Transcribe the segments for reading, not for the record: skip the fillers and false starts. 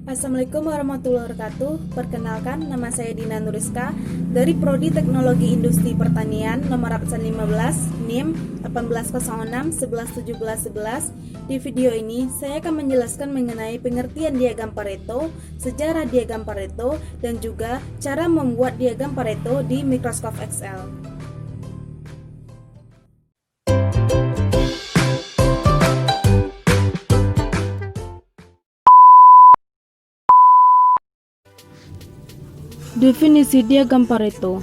Assalamualaikum warahmatullahi wabarakatuh. Perkenalkan, nama saya Dina Nuriska dari Prodi Teknologi Industri Pertanian nomor absen 15 NIM 1806 11 17 11. Di video ini saya akan menjelaskan mengenai pengertian diagram Pareto, sejarah diagram Pareto, dan juga cara membuat diagram Pareto di Microsoft Excel. Definisi diagram Pareto.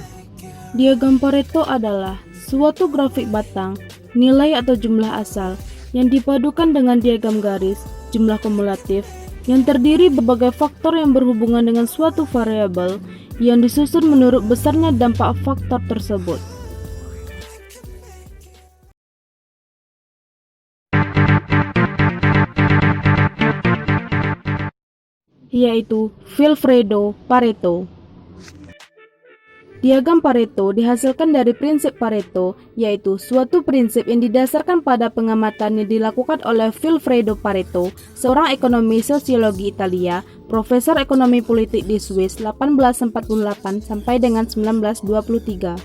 Diagram Pareto adalah suatu grafik batang, nilai atau jumlah asal yang dipadukan dengan diagram garis, jumlah kumulatif, yang terdiri berbagai faktor yang berhubungan dengan suatu variabel yang disusun menurut besarnya dampak faktor tersebut. Yaitu Vilfredo Pareto. Diagram Pareto dihasilkan dari prinsip Pareto, yaitu suatu prinsip yang didasarkan pada pengamatan yang dilakukan oleh Vilfredo Pareto, seorang ekonomi sosiologi Italia, profesor ekonomi politik di Swiss 1848 sampai dengan 1923.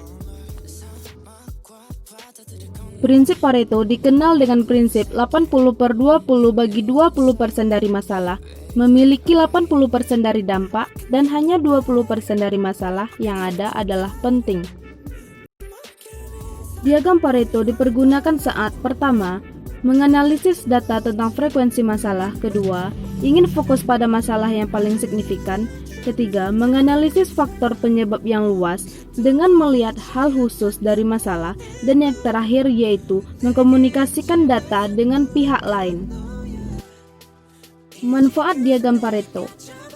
Prinsip Pareto dikenal dengan prinsip 80/20 bagi 20% dari masalah, memiliki 80% dari dampak, dan hanya 20% dari masalah yang ada adalah penting. Diagram Pareto dipergunakan saat pertama, menganalisis data tentang frekuensi masalah, kedua, ingin fokus pada masalah yang paling signifikan, ketiga, menganalisis faktor penyebab yang luas dengan melihat hal khusus dari masalah, dan yang terakhir yaitu mengkomunikasikan data dengan pihak lain. Manfaat diagram Pareto.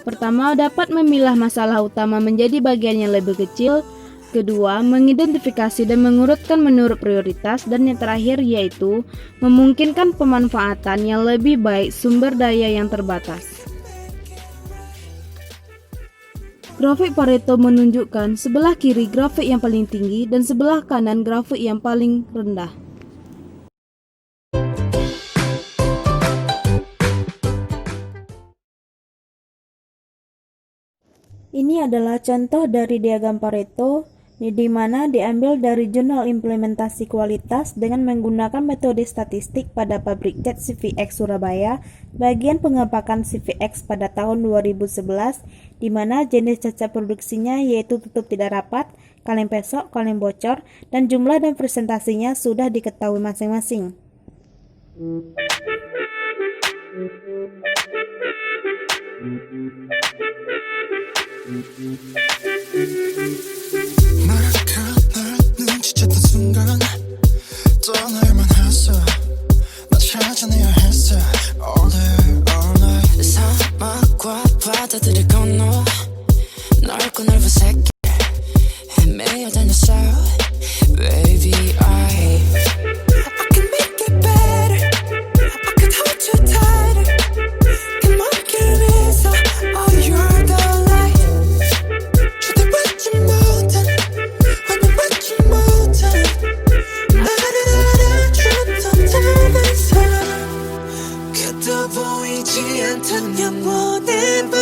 Pertama, dapat memilah masalah utama menjadi bagian yang lebih kecil. Kedua, mengidentifikasi dan mengurutkan menurut prioritas. Dan yang terakhir yaitu memungkinkan pemanfaatan yang lebih baik sumber daya yang terbatas. Grafik Pareto menunjukkan sebelah kiri grafik yang paling tinggi dan sebelah kanan grafik yang paling rendah. Ini adalah contoh dari diagram Pareto, di mana diambil dari jurnal implementasi kualitas dengan menggunakan metode statistik pada pabrik cat CVX Surabaya, bagian pengepakan CVX pada tahun 2011, di mana jenis cacat produksinya yaitu tutup tidak rapat, kaleng pesok, kaleng bocor, dan jumlah dan presentasinya sudah diketahui masing-masing. 눈치챘던 순간 떠날만 했어 나 찾아내야 했어 all day all night 사막과 바다들을 건너 넓고 넓은 새길 헤매어 다녔어 baby I can make it better I can hold you tighter 그 먼길 위에서 oh you're the light 주대 받지 못한 환영 받지 못한 나를 알아주던 닮아서 그도 보이지 않던 영원의 밤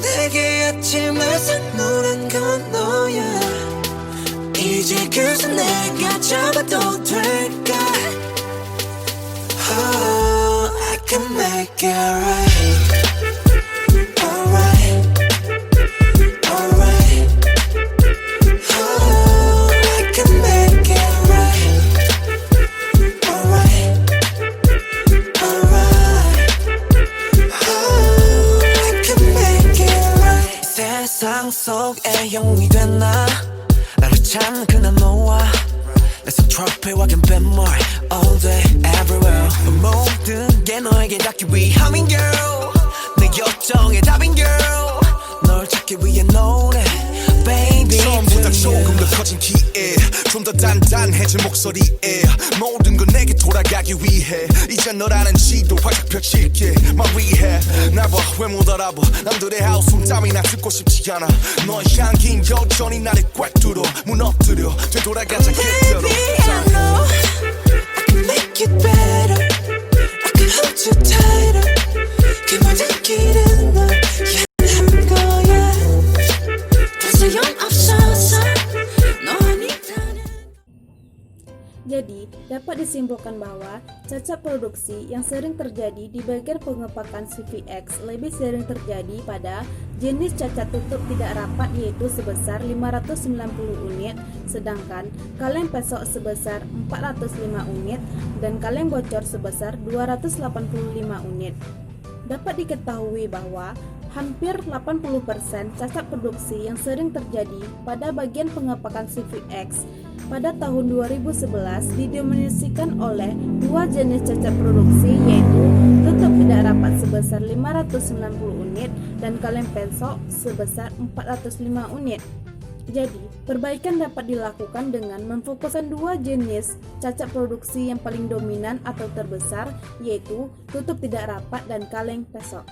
내게 아침을 선물한 건 너야 이제 그저 내가 잡아도 될까 Oh I can make it right Alright Alright Oh I can make it right Alright Alright Oh I can make it right 세상 속에 영웅이 된 나 나를 찾는 그날 너와 내 손 트로피와 갬뱀물 all day everywhere 모든 게 너에게 닿기 위함인 girl 내 요청의 답인 girl 널 찾기 위해 노래 baby 처음보다 조금 더 커진 기회 좀 더 단단해진 목소리에 모든 건 내게 돌아가기 위해 이제 너라는 지도 활짝 펼칠게 말위해 날 봐 왜 못 알아봐 남들의 하우스 땀이나 듣고 싶지 않아 너의 향긴 여전히 나를 꽉 뚫어 무너뜨려 되돌아가자 그대로 Baby I know Jadi, dapat disimpulkan bahwa cacat produksi yang sering terjadi di bagian pengepakan CVX lebih sering terjadi pada jenis cacat tutup tidak rapat yaitu sebesar 590 unit, sedangkan kaleng pesok sebesar 405 unit dan kaleng bocor sebesar 285 unit. Dapat diketahui bahwa hampir 80% cacat produksi yang sering terjadi pada bagian pengepakan CVX pada tahun 2011 didominasikan oleh dua jenis cacat produksi yaitu tutup tidak rapat sebesar 590 unit dan kaleng pesok sebesar 405 unit. Jadi, perbaikan dapat dilakukan dengan memfokuskan dua jenis cacat produksi yang paling dominan atau terbesar yaitu tutup tidak rapat dan kaleng pesok.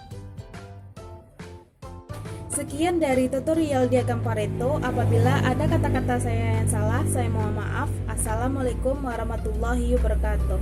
Sekian dari tutorial diagram Pareto. Apabila ada kata-kata saya yang salah, saya mohon maaf. Assalamualaikum warahmatullahi wabarakatuh.